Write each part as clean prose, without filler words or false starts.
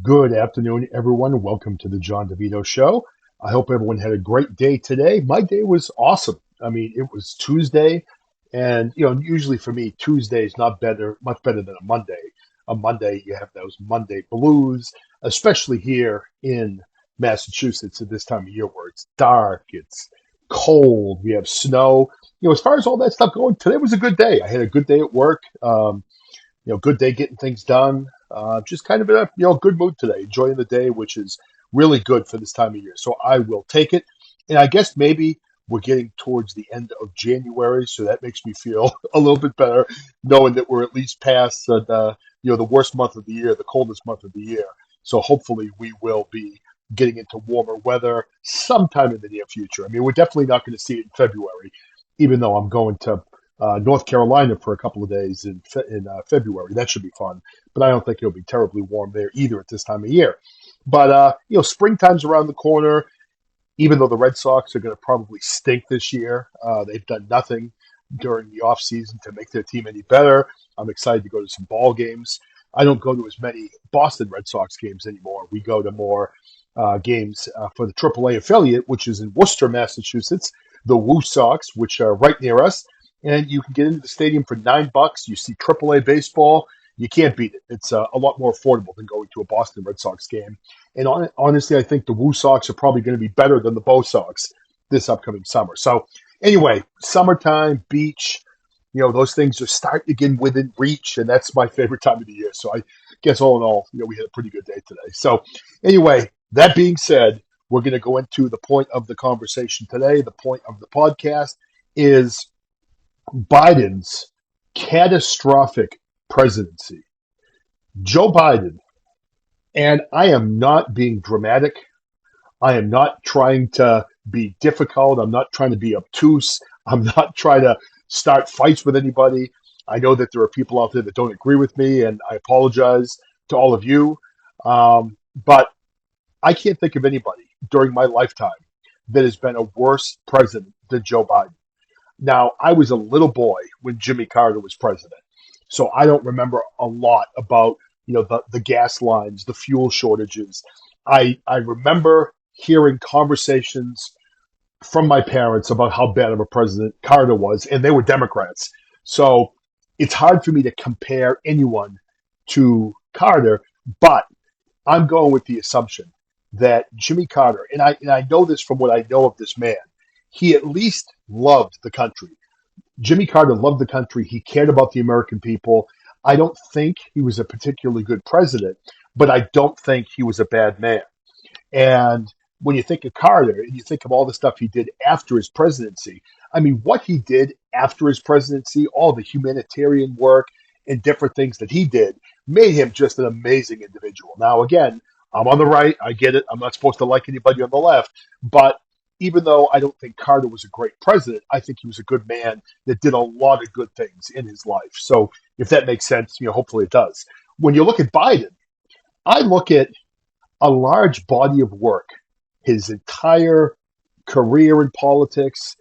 Good afternoon, everyone. Welcome to the John DeVito Show. I hope everyone had a great day today. My day was awesome. I mean, it was Tuesday, and usually for me, Tuesday is not much better than a Monday. A Monday, you have those Monday blues, especially here in Massachusetts at this time of year where it's dark, it's cold, we have snow. As far as all that stuff going, today was a good day. I had a good day at work. Good day getting things done. Just kind of in a good mood today, enjoying the day, which is really good for this time of year. So I will take it, and I guess maybe we're getting towards the end of January, so that makes me feel a little bit better, knowing that we're at least past the worst month of the year, the coldest month of the year. So hopefully we will be getting into warmer weather sometime in the near future. I mean, we're definitely not going to see it in February, even though I'm going to North Carolina for a couple of days in February. That should be fun, but I don't think it'll be terribly warm there either at this time of year. But springtime's around the corner. Even though the Red Sox are going to probably stink this year, they've done nothing during the offseason to make their team any better. I'm excited to go to some ball games. I don't go to as many Boston Red Sox games anymore. We go to more games for the AAA affiliate, which is in Worcester, Massachusetts, the Woo Sox, which are right near us. And you can get into the stadium for $9. You see AAA baseball. You can't beat it. It's a lot more affordable than going to a Boston Red Sox game. And honestly, I think the Woo Sox are probably going to be better than the Bo Sox this upcoming summer. So anyway, summertime, beach, those things are starting to get within reach, and that's my favorite time of the year. So I guess all in all, we had a pretty good day today. So anyway, that being said, we're going to go into the point of the conversation today. The point of the podcast is Biden's catastrophic presidency. Joe Biden, and I am not being dramatic. I am not trying to be difficult. I'm not trying to be obtuse. I'm not trying to start fights with anybody. I know that there are people out there that don't agree with me, and I apologize to all of you. But I can't think of anybody during my lifetime that has been a worse president than Joe Biden. Now, I was a little boy when Jimmy Carter was president, so I don't remember a lot about the gas lines, the fuel shortages. I remember hearing conversations from my parents about how bad of a president Carter was, and they were Democrats. So it's hard for me to compare anyone to Carter, but I'm going with the assumption that Jimmy Carter, and I know this from what I know of this man, he at least loved the country. Jimmy Carter loved the country. He cared about the American people. I don't think he was a particularly good president, but I don't think he was a bad man. And when you think of Carter and you think of all the stuff he did after his presidency, I mean, what he did after his presidency, all the humanitarian work and different things that he did, made him just an amazing individual. Now, again, I'm on the right. I get it. I'm not supposed to like anybody on the left. But even though I don't think Carter was a great president, I think he was a good man that did a lot of good things in his life. So if that makes sense, hopefully it does. When you look at Biden, I look at a large body of work, his entire career in politics,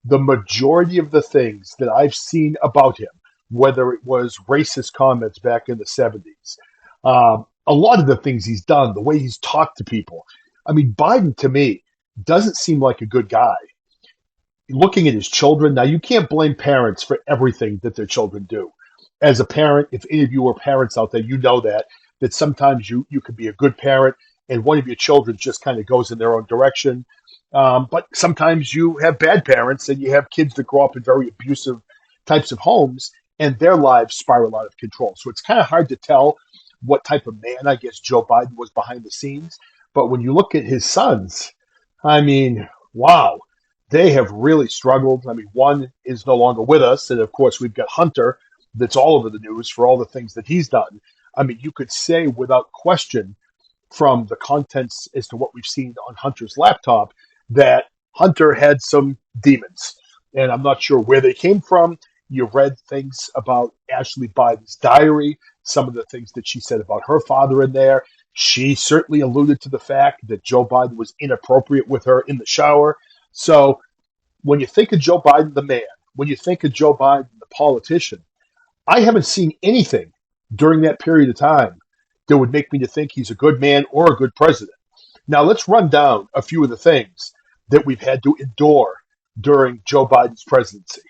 the majority of the things that I've seen about him, whether it was racist comments back in the 70s, a lot of the things he's done, the way he's talked to people. I mean, Biden to me doesn't seem like a good guy. Looking at his children, now you can't blame parents for everything that their children do. As a parent, if any of you are parents out there, you know that sometimes you could be a good parent and one of your children just kind of goes in their own direction. But sometimes you have bad parents and you have kids that grow up in very abusive types of homes and their lives spiral out of control. So it's kind of hard to tell what type of man I guess Joe Biden was behind the scenes. But when you look at his sons, I mean, wow, they have really struggled. I mean, one is no longer with us. And of course, we've got Hunter that's all over the news for all the things that he's done. I mean, you could say without question from the contents as to what we've seen on Hunter's laptop that Hunter had some demons. And I'm not sure where they came from. You read things about Ashley Biden's diary, some of the things that she said about her father in there. She certainly alluded to the fact that Joe Biden was inappropriate with her in the shower. So when you think of Joe Biden, the man, when you think of Joe Biden, the politician, I haven't seen anything during that period of time that would make me to think he's a good man or a good president. Now, let's run down a few of the things that we've had to endure during Joe Biden's presidency.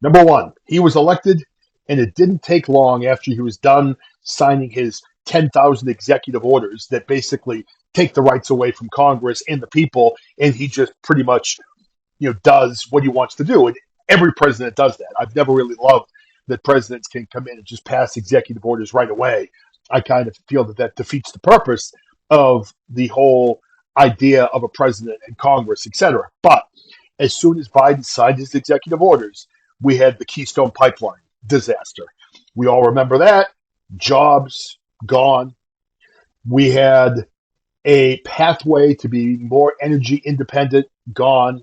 Number one, he was elected, and it didn't take long after he was done signing his 10,000 executive orders that basically take the rights away from Congress and the people, and he just pretty much does what he wants to do. And every president does that. I've never really loved that presidents can come in and just pass executive orders right away. I kind of feel that that defeats the purpose of the whole idea of a president and Congress, etc. But as soon as Biden signed his executive orders, we had the Keystone Pipeline disaster. We all remember that. Jobs gone. We had a pathway to be more energy independent gone.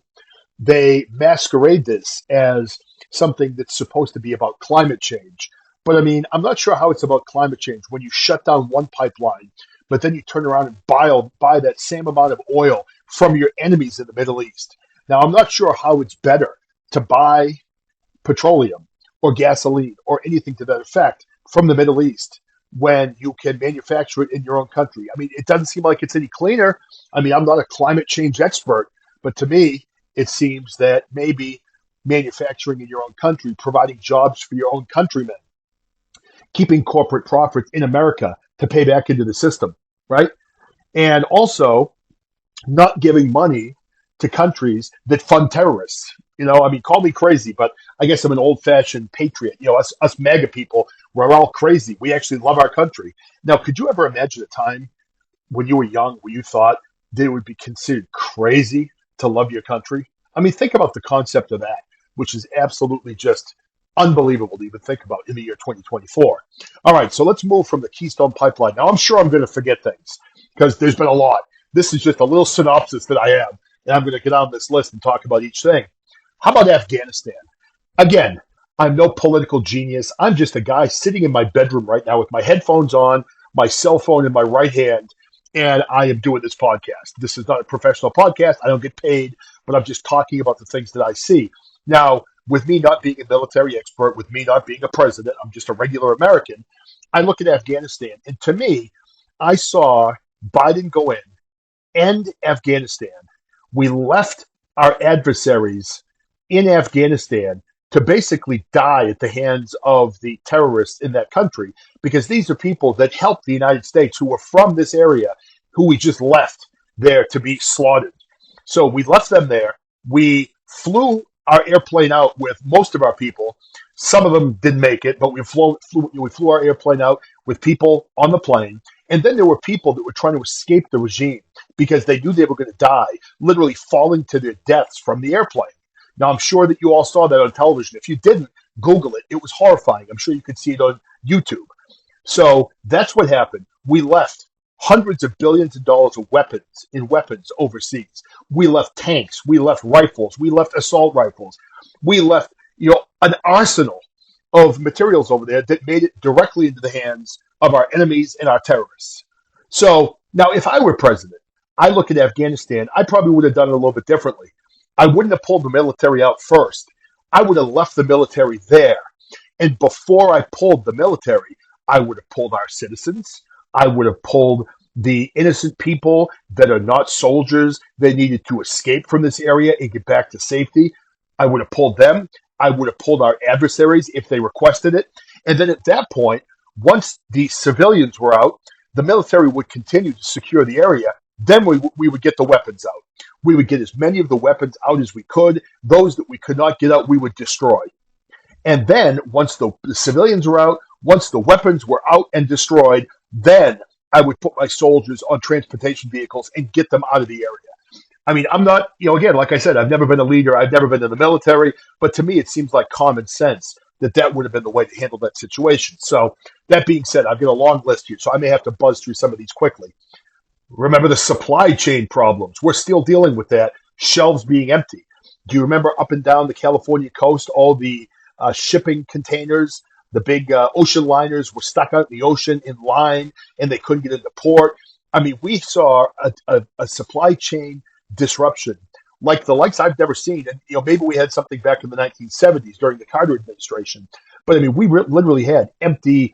They masquerade this as something that's supposed to be about climate change. But I mean, I'm not sure how it's about climate change when you shut down one pipeline, but then you turn around and buy that same amount of oil from your enemies in the Middle East. Now, I'm not sure how it's better to buy petroleum or gasoline or anything to that effect from the Middle East when you can manufacture it in your own country. I mean, it doesn't seem like it's any cleaner. I mean, I'm not a climate change expert, but to me, it seems that maybe manufacturing in your own country, providing jobs for your own countrymen, keeping corporate profits in America to pay back into the system, right? And also not giving money to countries that fund terrorists. I mean, call me crazy, but I guess I'm an old-fashioned patriot. Us MAGA people, we're all crazy. We actually love our country. Now, could you ever imagine a time when you were young where you thought that it would be considered crazy to love your country? I mean, think about the concept of that, which is absolutely just unbelievable to even think about in the year 2024. All right, so let's move from the Keystone Pipeline. Now, I'm sure I'm going to forget things because there's been a lot. This is just a little synopsis that I have, and I'm going to get on this list and talk about each thing. How about Afghanistan? Again, I'm no political genius. I'm just a guy sitting in my bedroom right now with my headphones on, my cell phone in my right hand, and I am doing this podcast. This is not a professional podcast. I don't get paid, but I'm just talking about the things that I see. Now, with me not being a military expert, with me not being a president, I'm just a regular American. I look at Afghanistan, and to me, I saw Biden go in, end Afghanistan. We left our adversaries in Afghanistan to basically die at the hands of the terrorists in that country, because these are people that helped the United States who were from this area, who we just left there to be slaughtered. So we left them there. We flew our airplane out with most of our people. Some of them didn't make it, but we flew our airplane out with people on the plane. And then there were people that were trying to escape the regime because they knew they were going to die, literally falling to their deaths from the airplane. Now, I'm sure that you all saw that on television. If you didn't, Google it. It was horrifying. I'm sure you could see it on YouTube. So that's what happened. We left hundreds of billions of dollars of weapons overseas. We left tanks. We left rifles. We left assault rifles. We left, an arsenal of materials over there that made it directly into the hands of our enemies and our terrorists. So now, if I were president, I look at Afghanistan, I probably would have done it a little bit differently. I wouldn't have pulled the military out first. I would have left the military there. And before I pulled the military, I would have pulled our citizens. I would have pulled the innocent people that are not soldiers. They needed to escape from this area and get back to safety. I would have pulled them. I would have pulled our adversaries if they requested it. And then at that point, once the civilians were out, the military would continue to secure the area. Then we would get the weapons out. We would get as many of the weapons out as we could. Those that we could not get out, we would destroy. And then once the civilians were out, once the weapons were out and destroyed, then I would put my soldiers on transportation vehicles and get them out of the area. I mean, I'm not, again, like I said, I've never been a leader. I've never been in the military. But to me, it seems like common sense that would have been the way to handle that situation. So that being said, I've got a long list here, so I may have to buzz through some of these quickly. Remember the supply chain problems. We're still dealing with that, shelves being empty. Do you remember up and down the California coast, all the shipping containers, the big ocean liners were stuck out in the ocean in line, and they couldn't get into port? I mean, we saw a supply chain disruption like the likes I've never seen. And, maybe we had something back in the 1970s during the Carter administration. But, I mean, we literally had empty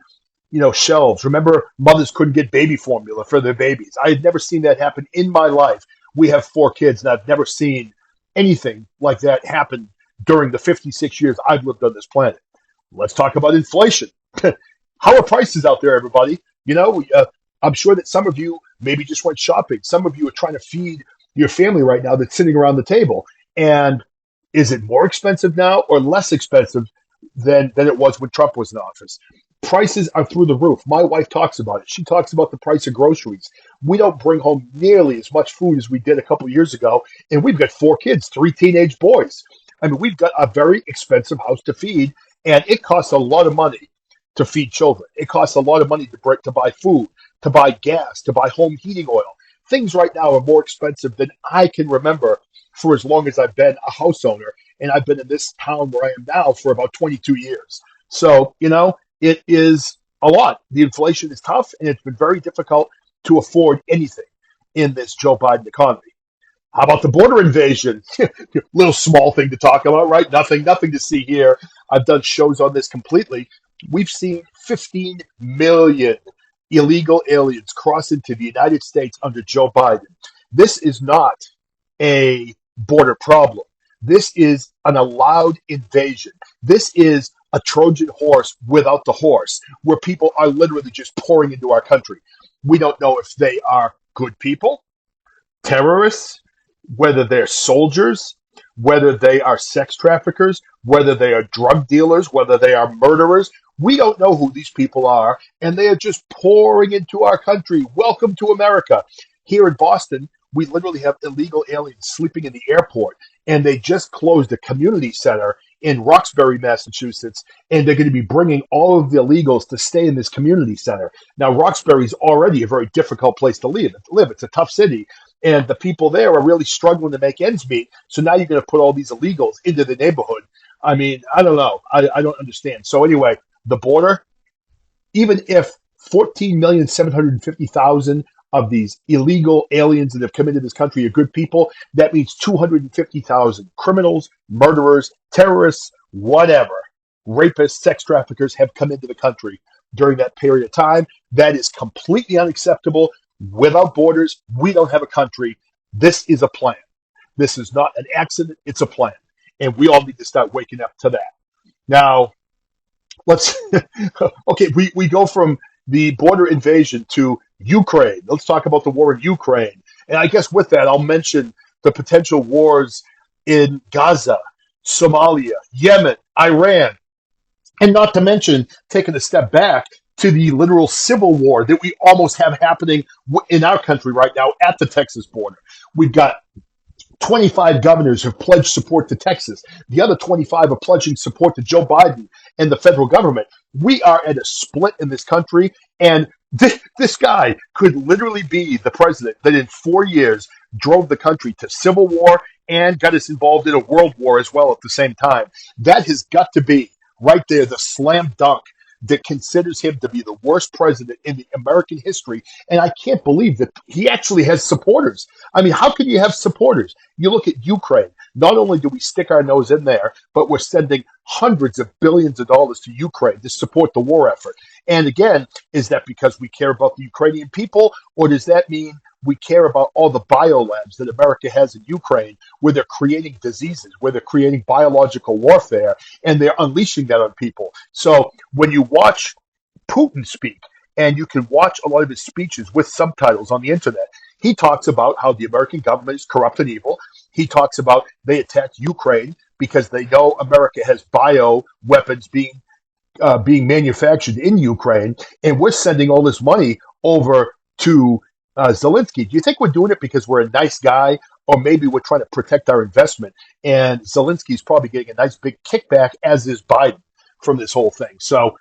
shelves. Remember, mothers couldn't get baby formula for their babies. I had never seen that happen in my life. We have four kids, and I've never seen anything like that happen during the 56 years I've lived on this planet. Let's talk about inflation. How are prices out there, everybody? I'm sure that some of you maybe just went shopping. Some of you are trying to feed your family right now that's sitting around the table. And is it more expensive now or less expensive than it was when Trump was in office? Prices are through the roof. My wife talks about it. She talks about the price of groceries. We don't bring home nearly as much food as we did a couple years ago. And we've got four kids, three teenage boys. I mean, we've got a very expensive house to feed, and it costs a lot of money to feed children. It costs a lot of money to buy food, to buy gas, to buy home heating oil. Things right now are more expensive than I can remember for as long as I've been a house owner. And I've been in this town where I am now for about 22 years. So, it is a lot. The inflation is tough, and it's been very difficult to afford anything in this Joe Biden economy. How about the border invasion? Little small thing to talk about, right? Nothing to see here. I've done shows on this completely. We've seen 15 million illegal aliens cross into the United States under Joe Biden. This is not a border problem. This is an allowed invasion. This is a Trojan horse without the horse, where people are literally just pouring into our country. We don't know if they are good people, terrorists, whether they're soldiers, whether they are sex traffickers, whether they are drug dealers, whether they are murderers. We don't know who these people are, and they are just pouring into our country. Welcome to America. Here in Boston, we literally have illegal aliens sleeping in the airport, and they just closed a community center in Roxbury, Massachusetts, and they're going to be bringing all of the illegals to stay in this community center. Now, Roxbury is already a very difficult place to live. It's a tough city, and the people there are really struggling to make ends meet. So now you're going to put all these illegals into the neighborhood. I mean, I don't know. I don't understand. So anyway, the border, even if 14,750,000 of these illegal aliens that have come into this country are good people, that means 250,000 criminals, murderers, terrorists, whatever, rapists, sex traffickers have come into the country during that period of time. That is completely unacceptable. Without borders, we don't have a country. This is a plan. This is not an accident. It's a plan. And we all need to start waking up to that. Now, let's, okay, we go from the border invasion to Ukraine. Let's talk about the war in Ukraine. And I guess with that, I'll mention the potential wars in Gaza, Somalia, Yemen, Iran, and not to mention taking a step back to the literal civil war that we almost have happening in our country right now at the Texas border. We've got 25 governors have pledged support to Texas. The other 25 are pledging support to Joe Biden and the federal government. We are at a split in this country, and this guy could literally be the president that in 4 years drove the country to civil war and got us involved in a world war as well at the same time. That has got to be right there, the slam dunk that considers him to be the worst president in the American history. And I can't believe that he actually has supporters. I mean, how can you have supporters? You look at Ukraine. Not only do we stick our nose in there, but we're sending hundreds of billions of dollars to Ukraine to support the war effort. And again, is that because we care about the Ukrainian people, or does that mean we care about all the biolabs that America has in Ukraine, where they're creating diseases, where they're creating biological warfare, and they're unleashing that on people? So when you watch Putin speak, and you can watch a lot of his speeches with subtitles on the internet, he talks about how the American government is corrupt and evil. He talks about they attacked Ukraine because they know America has bio weapons being manufactured in Ukraine, and we're sending all this money over to Zelensky. Do you think we're doing it because we're a nice guy, or maybe we're trying to protect our investment? And Zelensky's probably getting a nice big kickback, as is Biden, from this whole thing. So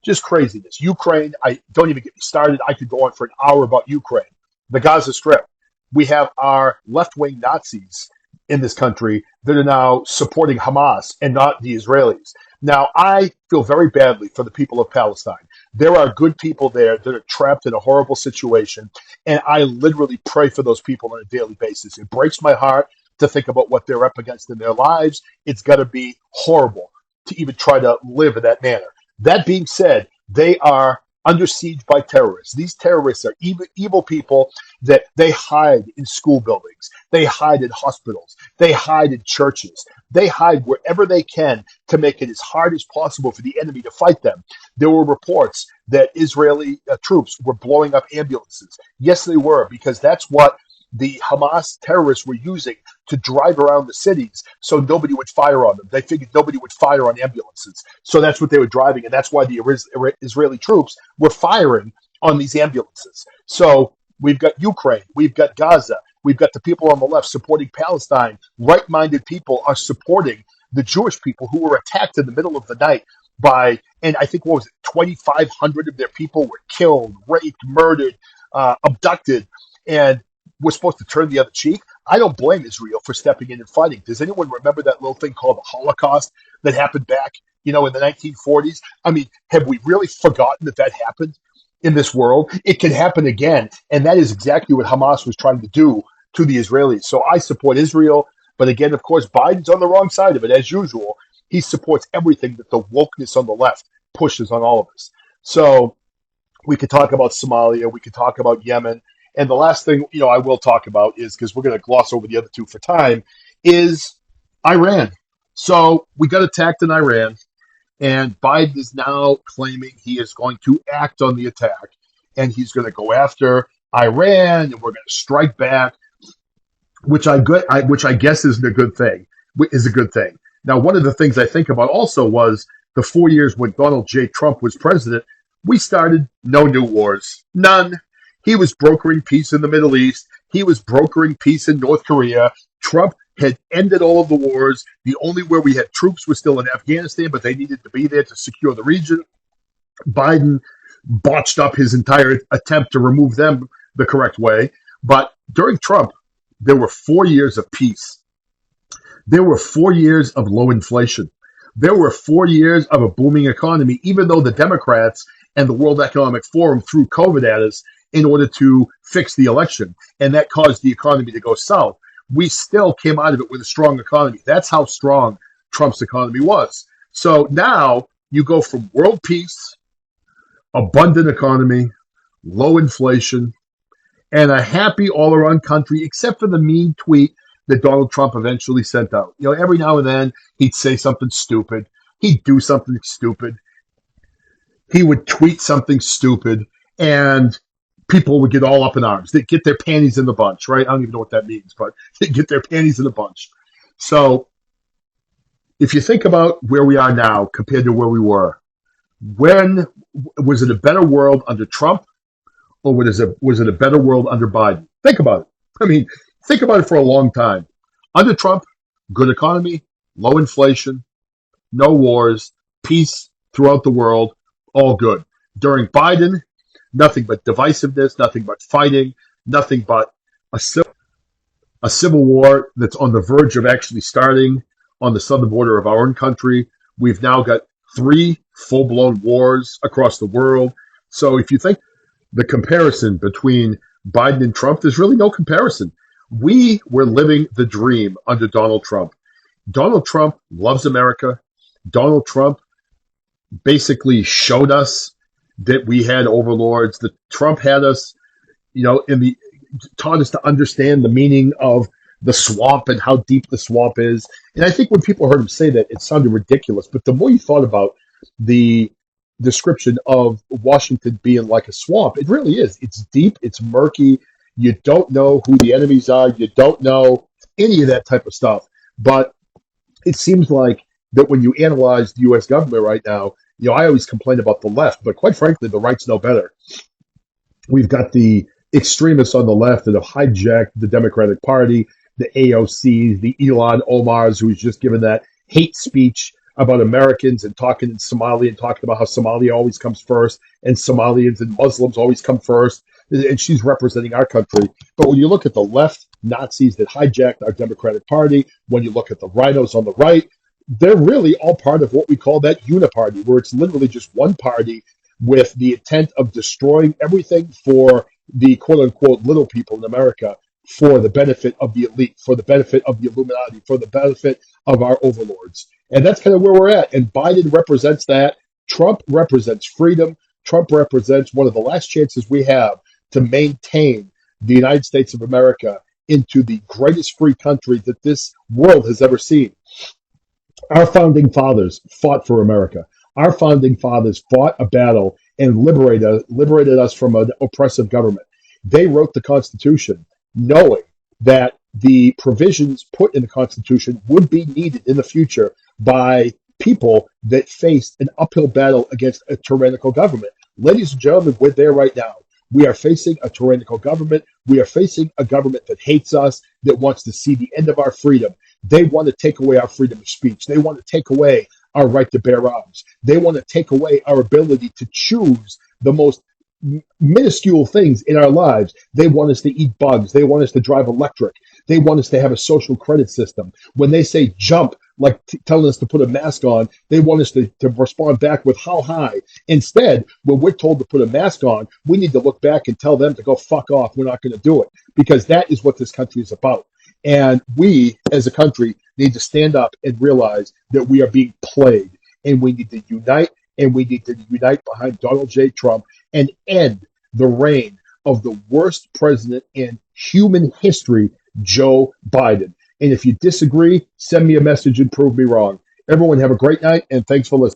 just craziness. Ukraine, I don't even get me started. I could go on for an hour about Ukraine. The Gaza Strip. We have our left-wing Nazis in this country that are now supporting Hamas and not the Israelis. Now, I feel very badly for the people of Palestine. There are good people there that are trapped in a horrible situation, and I literally pray for those people on a daily basis. It breaks my heart to think about what they're up against in their lives. It's got to be horrible to even try to live in that manner. That being said, they are under siege by terrorists. These terrorists are evil people that they hide in school buildings, they hide in hospitals, they hide in churches, they hide wherever they can to make it as hard as possible for the enemy to fight them. There were reports that Israeli troops were blowing up ambulances. Yes, they were, because that's what the Hamas terrorists were using to drive around the cities so nobody would fire on them. They figured nobody would fire on ambulances. So that's what they were driving. And that's why the Israeli troops were firing on these ambulances. So we've got Ukraine, we've got Gaza, we've got the people on the left supporting Palestine. Right minded people are supporting the Jewish people who were attacked in the middle of the night by, and I think, what was it, 2,500 of their people were killed, raped, murdered, abducted. And we're supposed to turn the other cheek. I don't blame Israel for stepping in and fighting. Does anyone remember that little thing called the Holocaust that happened back, in the 1940s? I mean, have we really forgotten that that happened in this world? It can happen again, and that is exactly what Hamas was trying to do to the Israelis. So I support Israel, but again, of course, Biden's on the wrong side of it, as usual. He supports everything that the wokeness on the left pushes on all of us. So we could talk about Somalia, we could talk about Yemen. And the last thing, I will talk about is, because we're going to gloss over the other two for time, is Iran. So we got attacked in Iran, and Biden is now claiming he is going to act on the attack, and he's going to go after Iran, and we're going to strike back, which I guess is a good thing. Now, one of the things I think about also was the 4 years when Donald J. Trump was president, we started no new wars, none. He was brokering peace in the Middle East. He was brokering peace in North Korea. Trump had ended all of the wars. The only where we had troops was still in Afghanistan, but they needed to be there to secure the region. Biden botched up his entire attempt to remove them the correct way. But during Trump, there were 4 years of peace. There were 4 years of low inflation. There were 4 years of a booming economy, even though the Democrats and the World Economic Forum threw COVID at us in order to fix the election. And that caused the economy to go south. We still came out of it with a strong economy. That's how strong Trump's economy was. So now you go from world peace, abundant economy, low inflation, and a happy all-around country, except for the mean tweet that Donald Trump eventually sent out. Every now and then he'd say something stupid. He'd do something stupid. He would tweet something stupid, and people would get all up in arms. They'd get their panties in the bunch, right? I don't even know what that means, but they'd get their panties in a bunch. So if you think about where we are now compared to where we were, when was it a better world under Trump, or was it a better world under Biden? Think about it. I mean, think about it for a long time. Under Trump, good economy, low inflation, no wars, peace throughout the world, all good. During Biden, nothing but divisiveness, nothing but fighting, nothing but a civil war that's on the verge of actually starting on the southern border of our own country. We've now got 3 full-blown wars across the world. So if you think the comparison between Biden and Trump, there's really no comparison. We were living the dream under Donald Trump. Donald Trump loves America. Donald Trump basically showed us that we had overlords, that Trump had us, taught us to understand the meaning of the swamp and how deep the swamp is. And I think when people heard him say that, it sounded ridiculous. But the more you thought about the description of Washington being like a swamp, it really is. It's deep, it's murky. You don't know who the enemies are. You don't know any of that type of stuff. But it seems like that when you analyze the U.S. government right now, I always complain about the left, but quite frankly, the right's no better. We've got the extremists on the left that have hijacked the Democratic Party, the AOCs, the Ilhan Omars, who's just given that hate speech about Americans and talking in Somali and talking about how Somalia always comes first and Somalians and Muslims always come first. And she's representing our country. But when you look at the left Nazis that hijacked our Democratic Party, when you look at the rhinos on the right, they're really all part of what we call that uniparty, where it's literally just one party with the intent of destroying everything for the quote-unquote little people in America, for the benefit of the elite, for the benefit of the Illuminati, for the benefit of our overlords. And that's kind of where we're at. And Biden represents that. Trump represents freedom. Trump represents one of the last chances we have to maintain the United States of America into the greatest free country that this world has ever seen. Our founding fathers fought for America. Our founding fathers fought a battle and liberated us from an oppressive government. They wrote the Constitution knowing that the provisions put in the Constitution would be needed in the future by people that faced an uphill battle against a tyrannical government. Ladies and gentlemen, we're there right now. We are facing a tyrannical government. We are facing a government that hates us, that wants to see the end of our freedom. They want to take away our freedom of speech. They want to take away our right to bear arms. They want to take away our ability to choose the most minuscule things in our lives. They want us to eat bugs. They want us to drive electric. They want us to have a social credit system. When they say jump, like telling us to put a mask on, they want us to respond back with how high. Instead, when we're told to put a mask on, we need to look back and tell them to go fuck off. We're not going to do it, because that is what this country is about. And we, as a country, need to stand up and realize that we are being played, and we need to unite, and we need to unite behind Donald J. Trump and end the reign of the worst president in human history, Joe Biden. And if you disagree, send me a message and prove me wrong. Everyone have a great night, and thanks for listening.